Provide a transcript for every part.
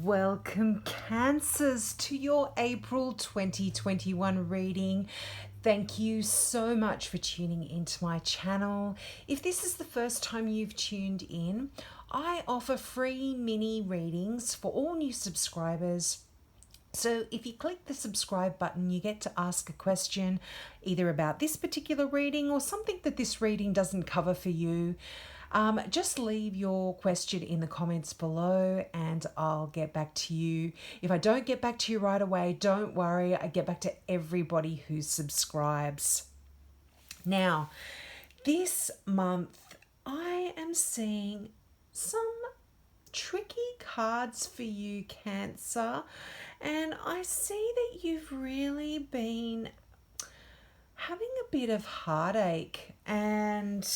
Welcome, Cancers, to your April 2021 reading. Thank you so much for tuning into my channel. If this is the first time you've tuned in, I offer free mini readings for all new subscribers. So if you click the subscribe button, you get to ask a question either about this particular reading or something that this reading doesn't cover for you. Just leave your question in the comments below and I'll get back to you. If I don't get back to you right away, don't worry. I get back to everybody who subscribes. Now, this month I am seeing some tricky cards for you, Cancer. And I see that you've really been having a bit of heartache and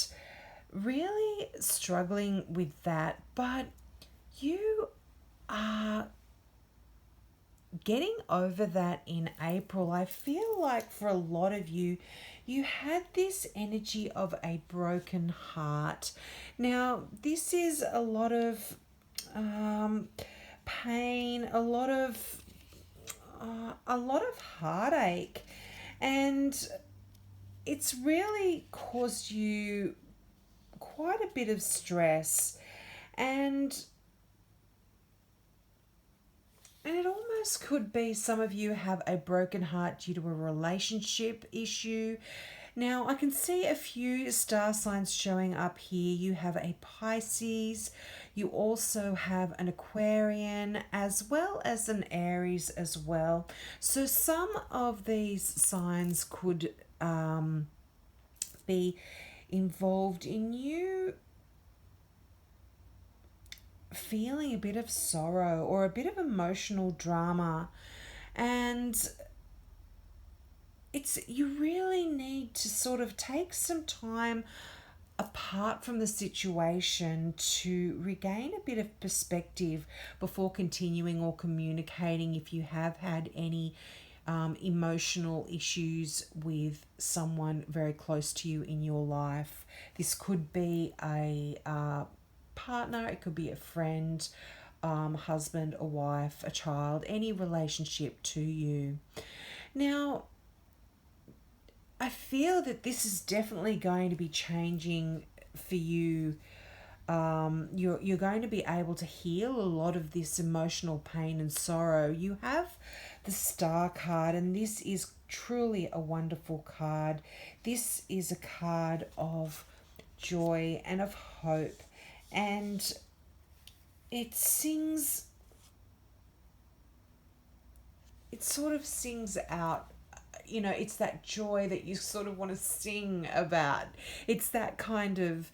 really struggling with that, but you are getting over that in April. I feel like for a lot of you, you had this energy of a broken heart. Now, this is a lot of pain, a lot of heartache, and it's really caused you quite a bit of stress, and it almost could be some of you have a broken heart due to a relationship issue. Now, I can see a few star signs showing up here. You have a Pisces, you also have an Aquarian, as well as an Aries as well. So some of these signs could be involved in you feeling a bit of sorrow or a bit of emotional drama, and you really need to sort of take some time apart from the situation to regain a bit of perspective before continuing or communicating if you have had any emotional issues with someone very close to you in your life. This could be a partner, it could be a friend, husband, a wife, a child, any relationship to you. Now, I feel that this is definitely going to be changing for you. You're going to be able to heal a lot of this emotional pain and sorrow. You have the Star card, and this is truly a wonderful card. This is a card of joy and of hope, and it sort of sings out, you know, it's that joy that you sort of want to sing about. It's that kind of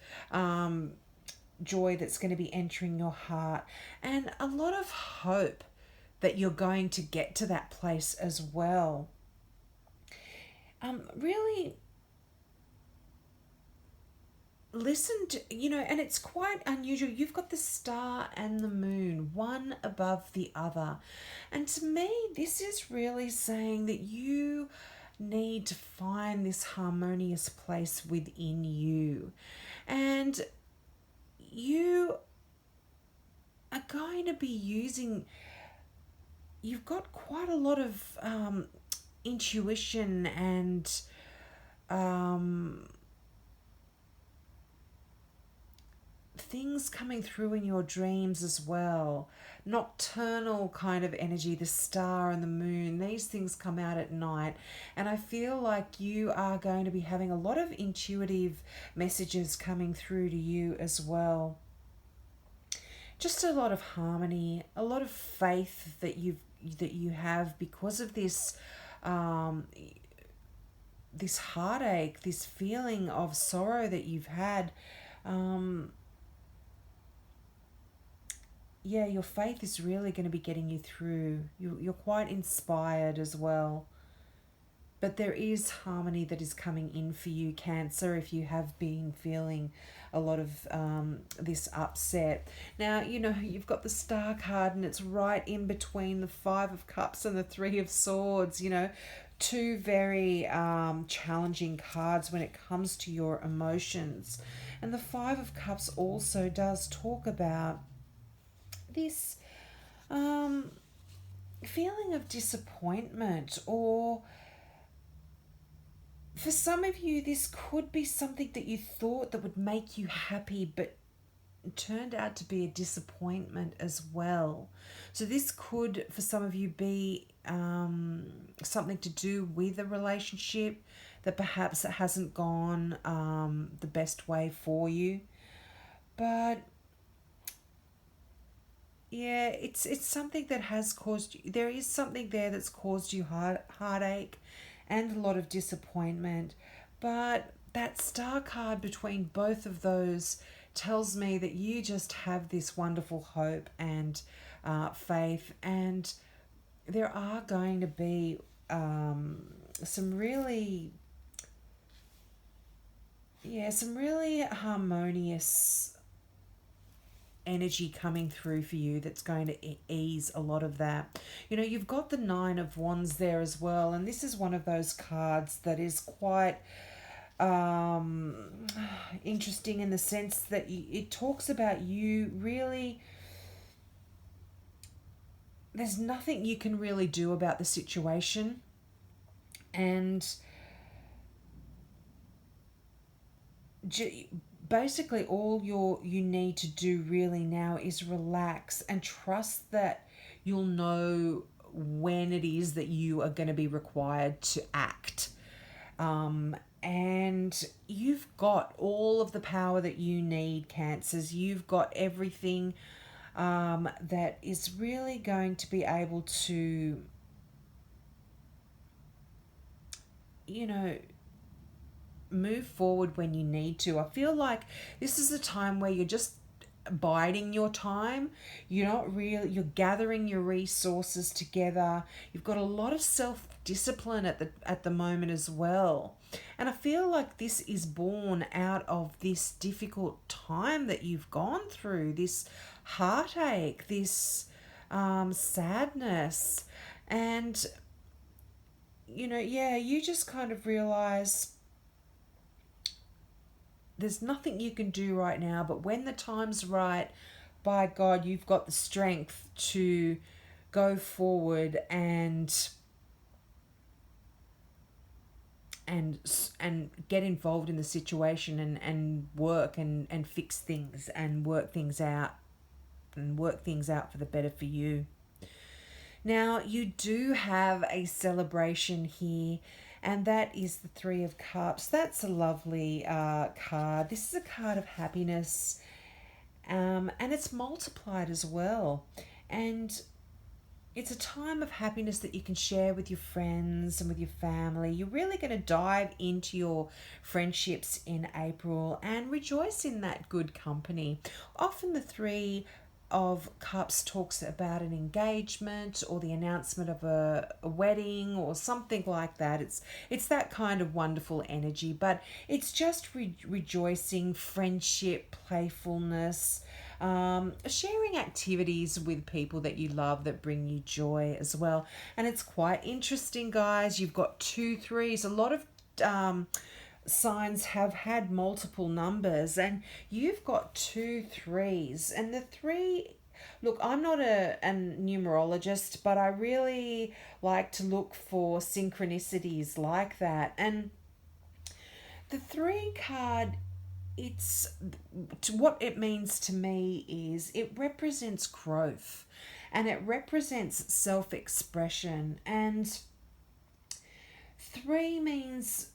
joy that's going to be entering your heart, and a lot of hope that you're going to get to that place as well. Really listen to, you know, and it's quite unusual. You've got the star and the moon, one above the other. And to me, this is really saying that you need to find this harmonious place within you. And you are going to be you've got quite a lot of intuition and things coming through in your dreams as well. Nocturnal kind of energy, the star and the moon, these things come out at night, and I feel like you are going to be having a lot of intuitive messages coming through to you as well. Just a lot of harmony, a lot of faith that you have because of this this heartache, this feeling of sorrow that you've had. Yeah, your faith is really going to be getting you through. You're quite inspired as well. But there is harmony that is coming in for you, Cancer, if you have been feeling a lot of this upset. Now, you know, you've got the Star card, and it's right in between the Five of Cups and the Three of Swords, you know, two very challenging cards when it comes to your emotions. And the Five of Cups also does talk about this feeling of disappointment, or for some of you, this could be something that you thought that would make you happy, but turned out to be a disappointment as well. So this could, for some of you, be something to do with a relationship that perhaps it hasn't gone the best way for you. But yeah, it's something that has caused you. There is something there that's caused you heartache and a lot of disappointment. But that star card between both of those tells me that you just have this wonderful hope and faith, and there are going to be some really, some really harmonious energy coming through for you that's going to ease a lot of that. You know, you've got the Nine of Wands there as well, and this is one of those cards that is quite interesting in the sense that it talks about you really, there's nothing you can really do about the situation, and basically all you need to do really now is relax and trust that you'll know when it is that you are going to be required to act. And you've got all of the power that you need, Cancers. You've got everything that is really going to be able to, you know, move forward when you need to. I feel like this is a time where you're just biding your time. You're gathering your resources together. You've got a lot of self-discipline at the moment as well. And I feel like this is born out of this difficult time that you've gone through, this heartache, this sadness. And you just kind of realize there's nothing you can do right now, but when the time's right, by God, you've got the strength to go forward and get involved in the situation and work and fix things and work things out for the better for you. Now, you do have a celebration here, and that is the Three of Cups. That's a lovely card. This is a card of happiness, and it's multiplied as well. And it's a time of happiness that you can share with your friends and with your family. You're really going to dive into your friendships in April and rejoice in that good company. Often the Three of Cups talks about an engagement or the announcement of a wedding or something like that. It's that kind of wonderful energy, but it's just rejoicing, friendship, playfulness, sharing activities with people that you love that bring you joy as well. And it's quite interesting, guys. You've got 2 3s. A lot of signs have had multiple numbers, and you've got 2 3s. And the 3, look, I'm not a numerologist, but I really like to look for synchronicities like that. And the 3 card, what it means to me is it represents growth, and it represents self-expression. And 3 means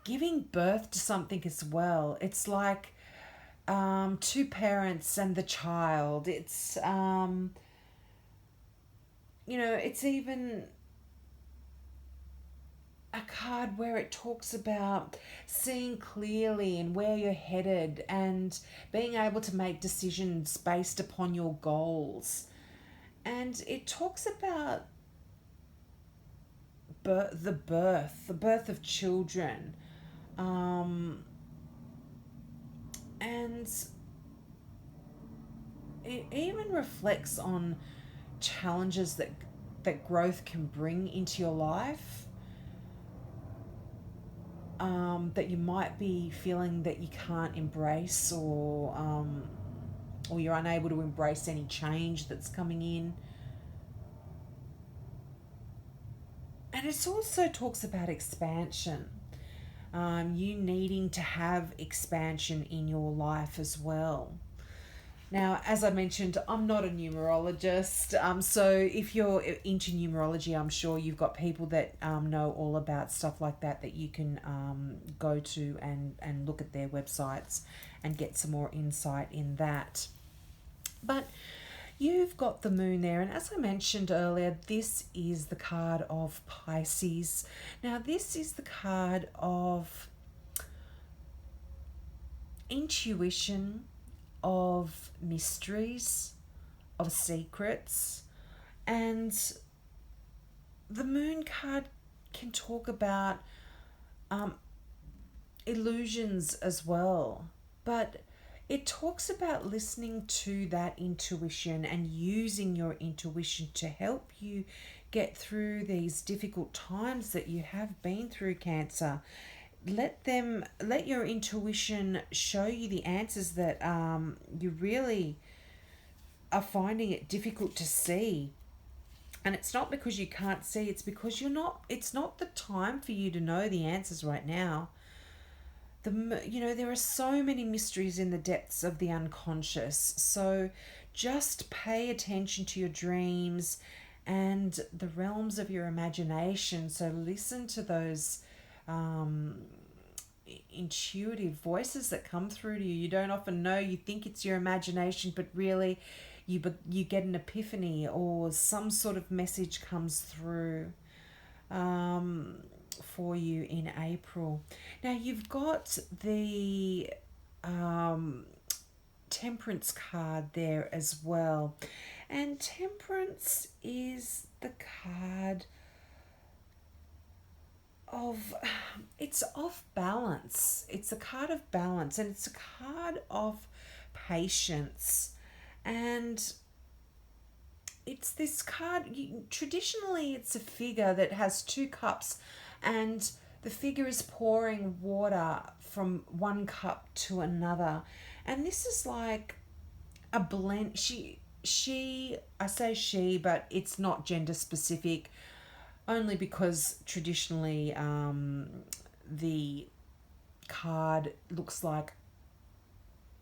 giving birth to something as well. It's like 2 parents and the child. It's it's even a card where it talks about seeing clearly and where you're headed and being able to make decisions based upon your goals. And it talks about the birth of children. And it even reflects on challenges that growth can bring into your life, that you might be feeling that you can't embrace, or or you're unable to embrace any change that's coming in. And it also talks about expansion. You needing to have expansion in your life as well. Now, as I mentioned, I'm not a numerologist. So if you're into numerology, I'm sure you've got people that know all about stuff like that you can go to and look at their websites and get some more insight in that. But you've got the moon there, and as I mentioned earlier, this is the card of Pisces. Now, this is the card of intuition, of mysteries, of secrets, and the moon card can talk about illusions as well, but it talks about listening to that intuition and using your intuition to help you get through these difficult times that you have been through, Cancer. Let your intuition show you the answers that you really are finding it difficult to see. And it's not because you can't see, it's because it's not the time for you to know the answers right now. There are so many mysteries in the depths of the unconscious. So just pay attention to your dreams and the realms of your imagination. So listen to those intuitive voices that come through to you. You don't often know. You think it's your imagination, but really you get an epiphany or some sort of message comes through for you in April. Now you've got the Temperance card there as well. And Temperance is the card it's of balance. It's a card of balance, and it's a card of patience. And it's this card, traditionally it's a figure that has two cups, and the figure is pouring water from one cup to another. And this is like a blend. I say she, but it's not gender specific, only because traditionally the card looks like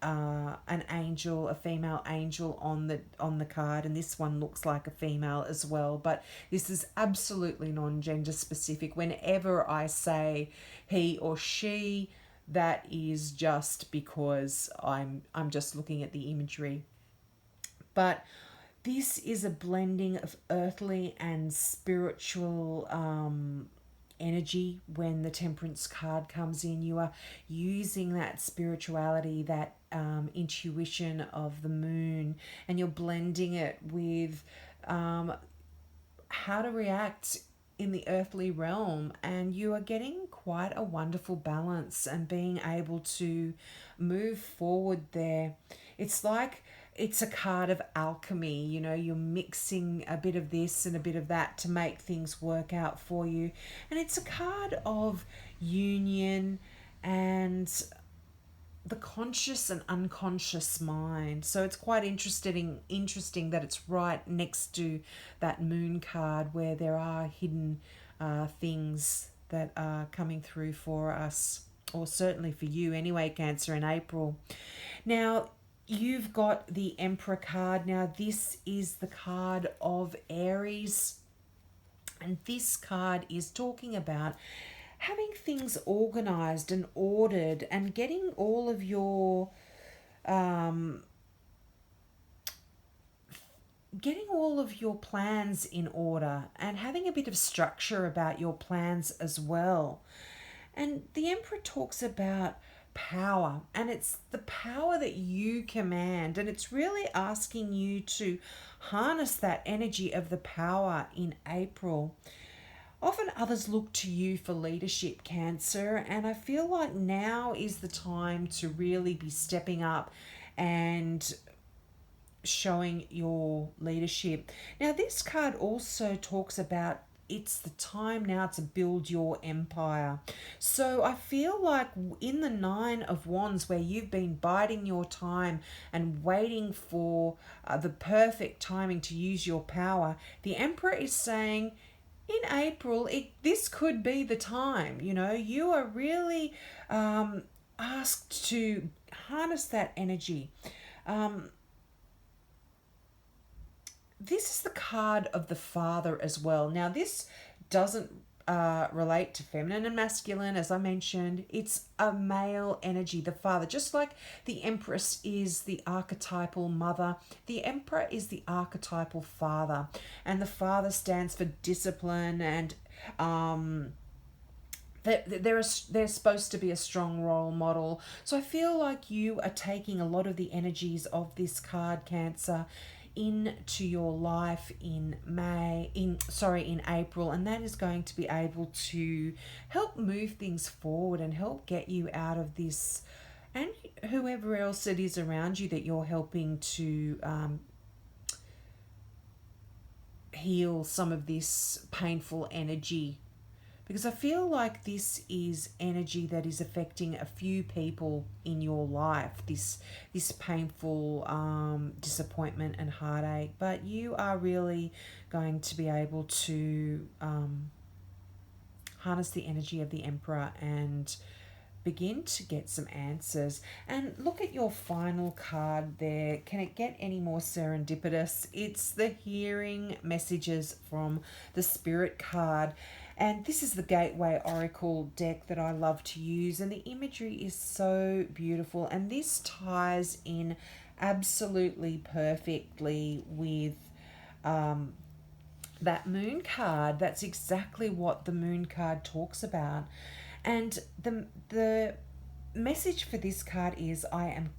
an angel, a female angel on the card, and this one looks like a female as well. But this is absolutely non-gender specific. Whenever I say he or she, that is just because I'm just looking at the imagery. But this is a blending of earthly and spiritual energy. When the Temperance card comes in, you are using that spirituality, that intuition of the moon, and you're blending it with how to react in the earthly realm, and you are getting quite a wonderful balance and being able to move forward there. It's a card of alchemy. You're mixing a bit of this and a bit of that to make things work out for you. And it's a card of union and the conscious and unconscious mind. So it's quite interesting that it's right next to that moon card, where there are hidden things that are coming through for us, or certainly for you anyway, Cancer, in April. Now, you've got the Emperor card. Now, this is the card of Aries. And this card is talking about having things organized and ordered and getting all of your plans in order and having a bit of structure about your plans as well. And the Emperor talks about power, and it's the power that you command, and it's really asking you to harness that energy of the power in April. Often others look to you for leadership, Cancer, and I feel like now is the time to really be stepping up and showing your leadership. Now, this card also talks about it's the time now to build your empire. So I feel like in the Nine of Wands, where you've been biding your time and waiting for the perfect timing to use your power, the Emperor is saying, in April, this could be the time. You know, you are really asked to harness that energy. This is the card of the father as well. Now, this doesn't relate to feminine and masculine, as I mentioned. It's a male energy, the father. Just like the Empress is the archetypal mother, the Emperor is the archetypal father. And the father stands for discipline and they're supposed to be a strong role model. So I feel like you are taking a lot of the energies of this card, Cancer, into your life in April, and that is going to be able to help move things forward and help get you out of this, and whoever else it is around you that you're helping to heal some of this painful energy, because I feel like this is energy that is affecting a few people in your life, this painful disappointment and heartache. But you are really going to be able to harness the energy of the Emperor and begin to get some answers. And look at your final card there. Can it get any more serendipitous? It's the hearing messages from the Spirit card. And this is the Gateway Oracle deck that I love to use. And the imagery is so beautiful. And this ties in absolutely perfectly with that Moon card. That's exactly what the Moon card talks about. And the message for this card is, I am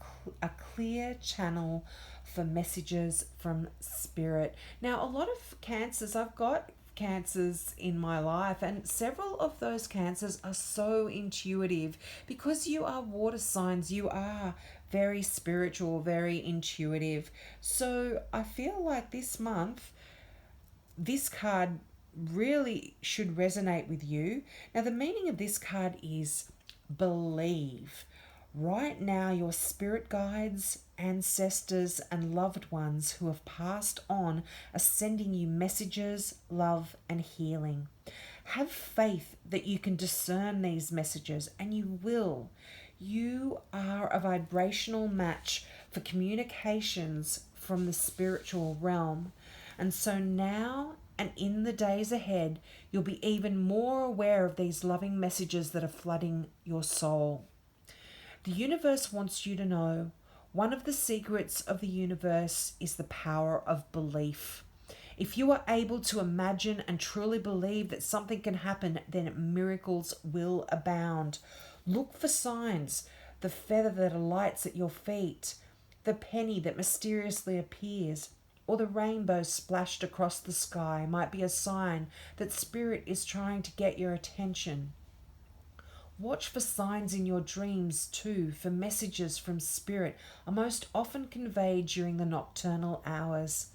a clear channel for messages from Spirit. Now, a lot of Cancers, I've got Cancers in my life, and several of those Cancers are so intuitive. Because you are water signs, you are very spiritual, very intuitive. So I feel like this month, this card really should resonate with you. Now, the meaning of this card is believe. Right now, your spirit guides, ancestors, and loved ones who have passed on are sending you messages, love, and healing. Have faith that you can discern these messages, and you will. You are a vibrational match for communications from the spiritual realm. And so now and in the days ahead, you'll be even more aware of these loving messages that are flooding your soul. The universe wants you to know one of the secrets of the universe is the power of belief. If you are able to imagine and truly believe that something can happen, then miracles will abound. Look for signs: the feather that alights at your feet, the penny that mysteriously appears, or the rainbow splashed across the sky might be a sign that Spirit is trying to get your attention. Watch for signs in your dreams too, for messages from Spirit are most often conveyed during the nocturnal hours.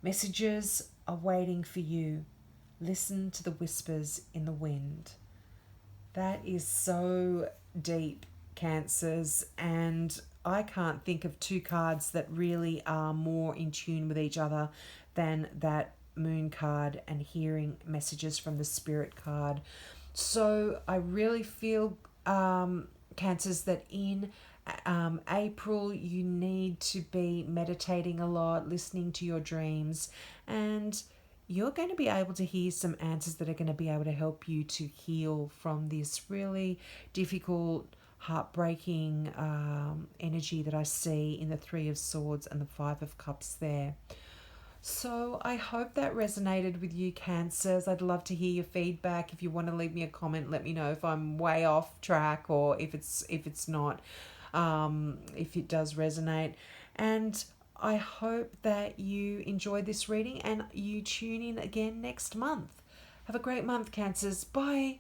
Messages are waiting for you. Listen to the whispers in the wind. That is so deep, Cancers, and I can't think of two cards that really are more in tune with each other than that Moon card and hearing messages from the Spirit card. So I really feel, Cancers, that in April you need to be meditating a lot, listening to your dreams, and you're going to be able to hear some answers that are going to be able to help you to heal from this really difficult, heartbreaking energy that I see in the Three of Swords and the Five of Cups there. So I hope that resonated with you, Cancers. I'd love to hear your feedback. If you want to leave me a comment, let me know if I'm way off track or if it's not, if it does resonate. And I hope that you enjoyed this reading and you tune in again next month. Have a great month, Cancers. Bye.